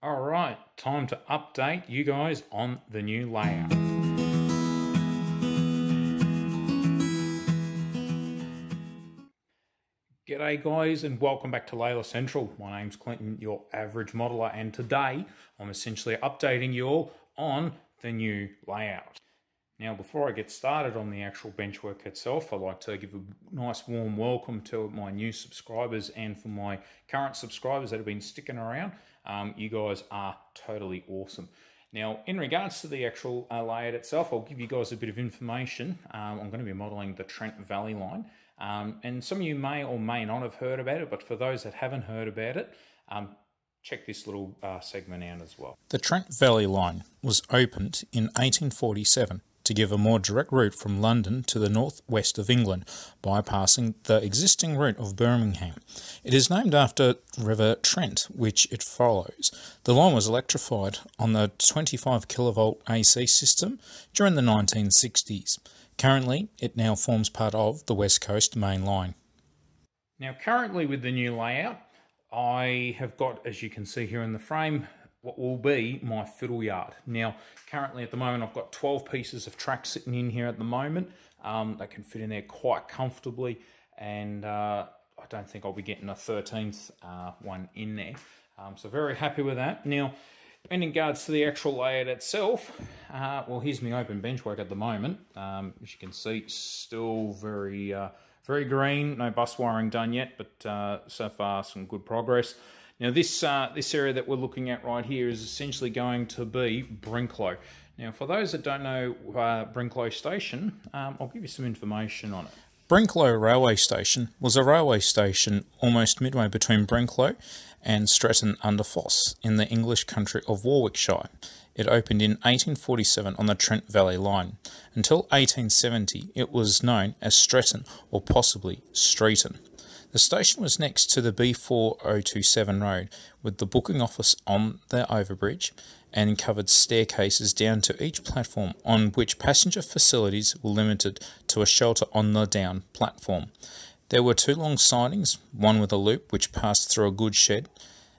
Alright, time to update you guys on the new layout. G'day guys and welcome back to Leila Central. My name's Clinton, your average modeler, and today I'm essentially updating you all on the new layout. Now before I get started on the actual benchwork itself, I'd like to give a nice warm welcome to my new subscribers, and for my current subscribers that have been sticking around, you guys are totally awesome. Now in regards to the actual layout itself, I'll give you guys a bit of information. I'm going to be modelling the Trent Valley line. And some of you may or may not have heard about it, but for those that haven't heard about it, check this little segment out as well. The Trent Valley Line was opened in 1847 to give a more direct route from London to the northwest of England, bypassing the existing route of Birmingham. It is named after River Trent, which it follows. The line was electrified on the 25 kilovolt AC system during the 1960s. Currently, it now forms part of the West Coast Main Line. Now, currently with the new layout, I have got, as you can see here in the frame, what will be my fiddle yard. Now, currently at the moment, I've got 12 pieces of track sitting in here at the moment. They can fit in there quite comfortably, and I don't think I'll be getting a 13th one in there. So very happy with that. Now, in regards to the actual layout itself, well, here's my open benchwork at the moment. As you can see, still very green. No bus wiring done yet, but so far some good progress. Now this area that we're looking at right here is essentially going to be Brinklow. Now for those that don't know Brinkley Station, I'll give you some information on it. Brinklow Railway Station was a railway station almost midway between Brinklow and Stretton-under-Foss in the English country of Warwickshire. It opened in 1847 on the Trent Valley Line. Until 1870 it was known as Stretton, or possibly Streeton. The station was next to the B4027 road, with the booking office on the overbridge and covered staircases down to each platform, on which passenger facilities were limited to a shelter on the down platform. There were two long sidings, one with a loop which passed through a goods shed.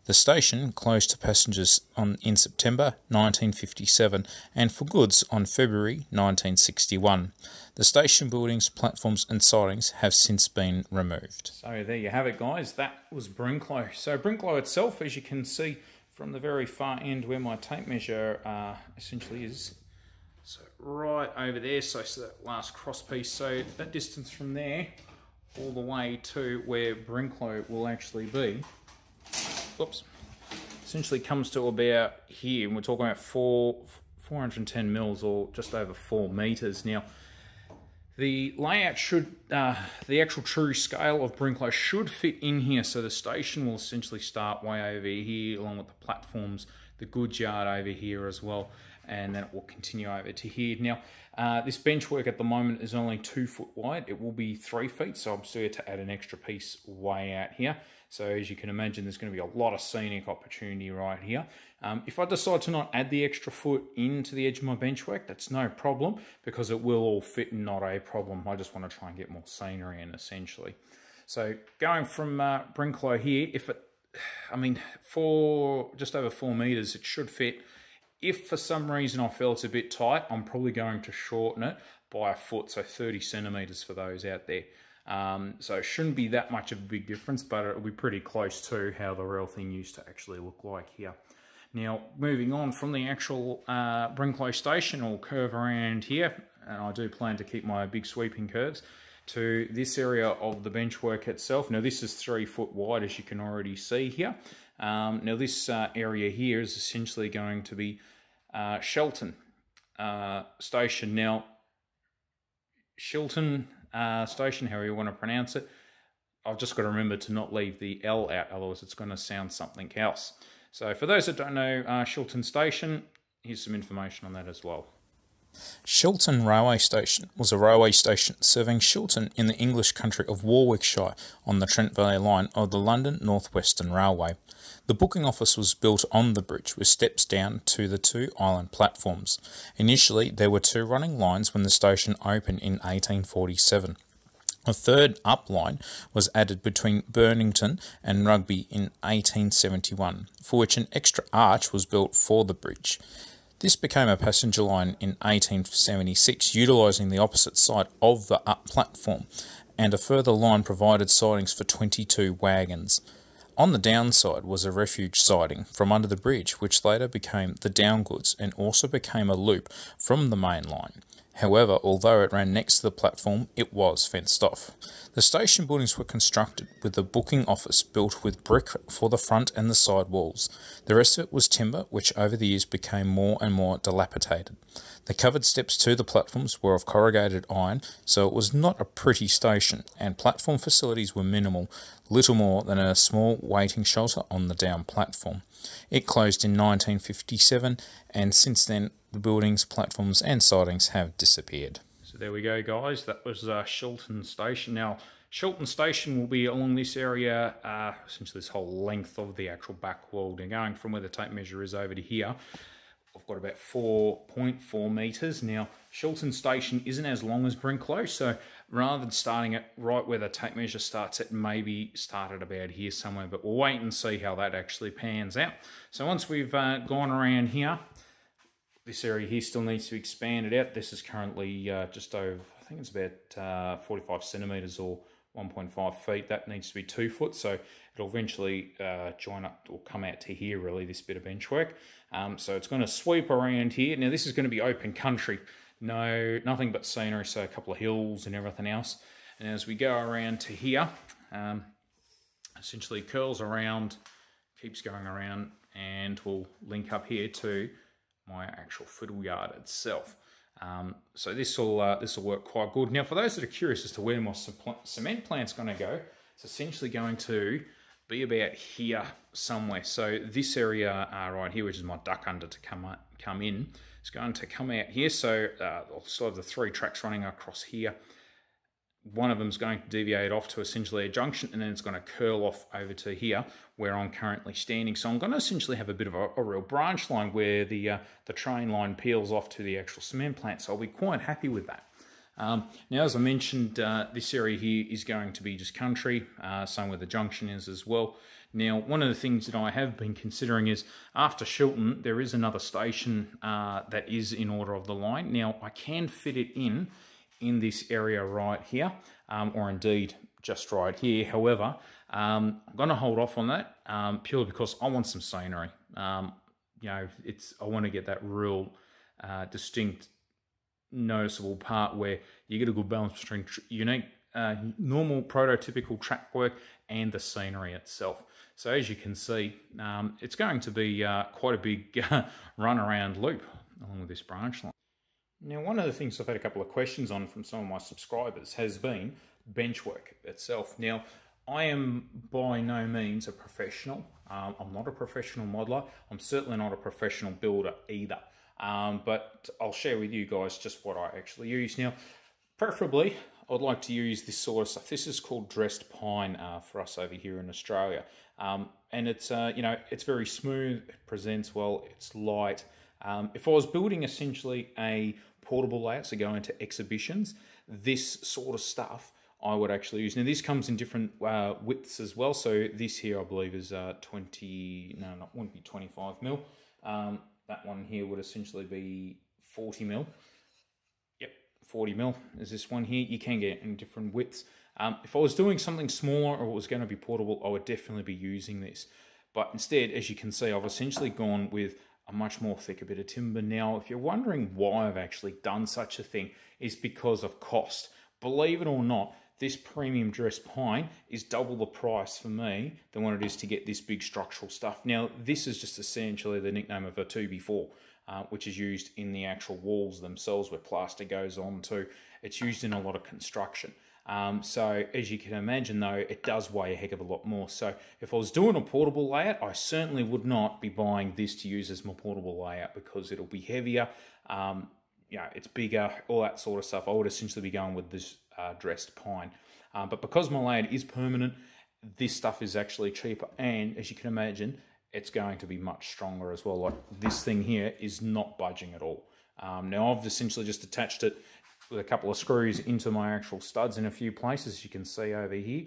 The station closed to passengers in September 1957 and for goods on February 1961. The station buildings, platforms and sidings have since been removed. So there you have it guys, that was Brinklow. So Brinklow itself, as you can see from the very far end where my tape measure essentially is, so right over there, so that last cross piece, so that distance from there all the way to where Brinklow will actually be, oops, essentially comes to about here, and we're talking about 410 mils, or just over 4 meters. Now, the layout should, the actual true scale of Brinklow should fit in here, so the station will essentially start way over here, along with the platforms, the goods yard over here as well, and then it will continue over to here. Now, this benchwork at the moment is only 2 foot wide. It will be 3 feet, so I'm still to add an extra piece way out here. So as you can imagine, there's going to be a lot of scenic opportunity right here. If I decide to not add the extra foot into the edge of my benchwork, that's no problem, because it will all fit, not a problem. I just want to try and get more scenery in, essentially. So going from Brinklow here, for just over 4 meters, it should fit. If for some reason I feel it's a bit tight, I'm probably going to shorten it by a foot, so 30 centimeters for those out there. So it shouldn't be that much of a big difference, but it'll be pretty close to how the real thing used to actually look like here. Now, moving on from the actual Brinklow station, we'll curve around here, and I do plan to keep my big sweeping curves, to this area of the benchwork itself. Now, this is 3 foot wide, as you can already see here. Now, this area here is essentially going to be Shelton Station. Now, Shelton Station, however you want to pronounce it, I've just got to remember to not leave the L out, otherwise it's going to sound something else. So for those that don't know Shelton Station, here's some information on that as well. Shelton Railway Station was a railway station serving Shelton in the English country of Warwickshire on the Trent Valley Line of the London North Western Railway. The booking office was built on the bridge with steps down to the 2 island platforms. Initially, there were 2 running lines when the station opened in 1847. A third up line was added between Burnington and Rugby in 1871, for which an extra arch was built for the bridge. This became a passenger line in 1876, utilising the opposite side of the up platform, and a further line provided sidings for 22 wagons. On the downside was a refuge siding from under the bridge, which later became the downgoods and also became a loop from the main line. However, although it ran next to the platform, it was fenced off. The station buildings were constructed with the booking office built with brick for the front and the side walls. The rest of it was timber, which over the years became more and more dilapidated. The covered steps to the platforms were of corrugated iron, so it was not a pretty station, and platform facilities were minimal, little more than a small waiting shelter on the down platform. It closed in 1957, and since then the buildings, platforms and sidings have disappeared. So there we go, guys. That was Shelton Station. Now, Shelton Station will be along this area, essentially this whole length of the actual back wall. Now, going from where the tape measure is over to here, I've got about 4.4 metres. Now, Shelton Station isn't as long as Brinklow, so rather than starting it right where the tape measure starts, it maybe started about here somewhere, but we'll wait and see how that actually pans out. So once we've gone around here, this area here still needs to be expanded out. This is currently just over, I think it's about 45 centimetres or 1.5 feet. That needs to be 2 foot, so it'll eventually join up or come out to here, really, this bit of benchwork. So it's going to sweep around here. Now, this is going to be open country. No, nothing but scenery, so a couple of hills and everything else. And as we go around to here, essentially curls around, keeps going around, and we'll link up here to my actual fiddle yard itself. So this will work quite good. Now, for those that are curious as to where my cement plant's going to go, it's essentially going to be about here somewhere. So this area right here, which is my duck under to come in, is going to come out here. So I'll still have the 3 tracks running across here. One of them is going to deviate off to essentially a junction, and then it's going to curl off over to here where I'm currently standing. So I'm going to essentially have a bit of a real branch line where the train line peels off to the actual cement plant. So I'll be quite happy with that. Now, as I mentioned, this area here is going to be just country, same where the junction is as well. Now, one of the things that I have been considering is after Shilton, there is another station that is in order of the line. Now, I can fit it in this area right here, or indeed just right here. However, I'm going to hold off on that purely because I want some scenery. You know, I want to get that real distinct, noticeable part where you get a good balance between unique, normal, prototypical track work and the scenery itself. So as you can see, it's going to be quite a big run around loop along with this branch line. Now, one of the things I've had a couple of questions on from some of my subscribers has been benchwork itself. Now, I am by no means a professional. I'm not a professional modeler. I'm certainly not a professional builder either. But I'll share with you guys just what I actually use. Now, preferably, I would like to use this sort of stuff. This is called dressed pine for us over here in Australia. And it's, you know, it's very smooth, it presents well, it's light. If I was building essentially a portable layout, so going into exhibitions, this sort of stuff I would actually use. Now, this comes in different widths as well. So this here, I believe, is 20, no, not wouldn't be 25 mil. That one here would essentially be 40 mil. Yep, 40 mil is this one here. You can get it in different widths. If I was doing something smaller or it was going to be portable, I would definitely be using this. But instead, as you can see, I've essentially gone with a much more thicker bit of timber. Now, if you're wondering why I've actually done such a thing, is because of cost. Believe it or not, this premium dressed pine is double the price for me than what it is to get this big structural stuff. Now, this is just essentially the nickname of a 2x4, which is used in the actual walls themselves where plaster goes on to. It's used in a lot of construction. So as you can imagine though, it does weigh a heck of a lot more. So if I was doing a portable layout, I certainly would not be buying this to use as my portable layout because it'll be heavier, you know, it's bigger, all that sort of stuff. I would essentially be going with this dressed pine. But because my layout is permanent, this stuff is actually cheaper. And as you can imagine, it's going to be much stronger as well. Like this thing here is not budging at all. Now I've essentially just attached it with a couple of screws into my actual studs in a few places, you can see over here.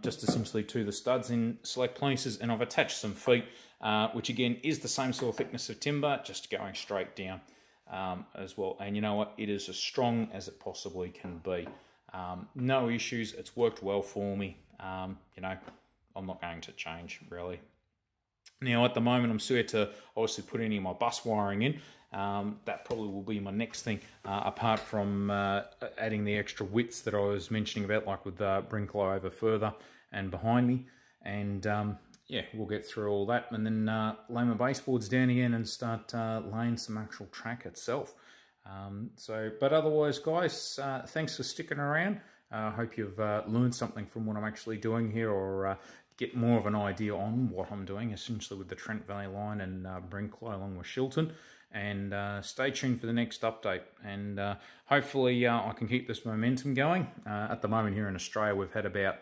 Just essentially to the studs in select places, and I've attached some feet, which again is the same sort of thickness of timber, just going straight down as well. And you know what, it is as strong as it possibly can be. No issues, it's worked well for me. You know, I'm not going to change really. Now at the moment I'm still to obviously put any of my bus wiring in. That probably will be my next thing, apart from adding the extra widths that I was mentioning about, like with Brinklow over further and behind me. And yeah, we'll get through all that, and then lay my baseboards down again and start laying some actual track itself. But otherwise, guys, thanks for sticking around. I hope you've learned something from what I'm actually doing here, or get more of an idea on what I'm doing, essentially with the Trent Valley line and Brinklow along with Shilton. And stay tuned for the next update, and hopefully I can keep this momentum going. At the moment here in Australia, we've had about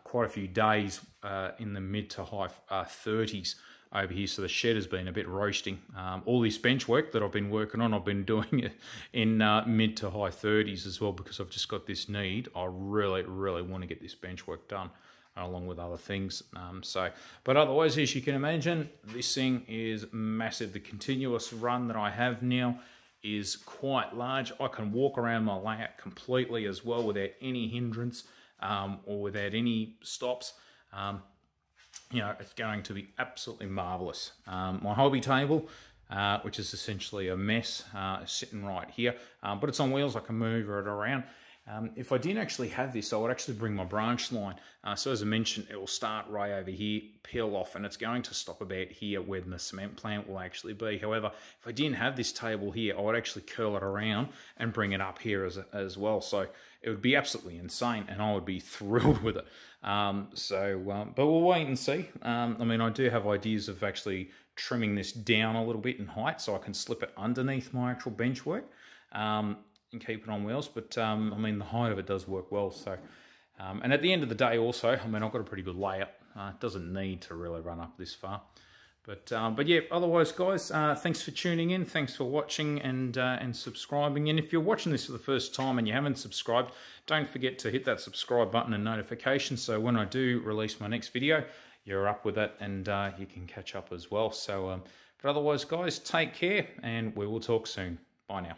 quite a few days in the mid to high 30s over here, so the shed has been a bit roasting. All this bench work that I've been working on, I've been doing it in mid to high 30s as well, because I've just got this need. I really want to get this bench work done, along with other things. But otherwise, as you can imagine, this thing is massive. The continuous run that I have now is quite large. I can walk around my layout completely as well without any hindrance or without any stops. You know, it's going to be absolutely marvellous. My hobby table, which is essentially a mess, is sitting right here, but it's on wheels. I can move it around. If I didn't actually have this, I would actually bring my branch line. So as I mentioned, it will start right over here, peel off, and it's going to stop about here where the cement plant will actually be. However, if I didn't have this table here, I would actually curl it around and bring it up here as well. So it would be absolutely insane, and I would be thrilled with it. But we'll wait and see. I mean, I do have ideas of actually trimming this down a little bit in height so I can slip it underneath my actual bench work. And keep it on wheels, but I mean, the height of it does work well. So, and at the end of the day, also, I mean, I've got a pretty good layout. It doesn't need to really run up this far, but yeah. Otherwise, guys, thanks for tuning in. Thanks for watching and subscribing. And if you're watching this for the first time and you haven't subscribed, don't forget to hit that subscribe button and notification. So when I do release my next video, you're up with it, and you can catch up as well. So, but otherwise, guys, take care, and we will talk soon. Bye now.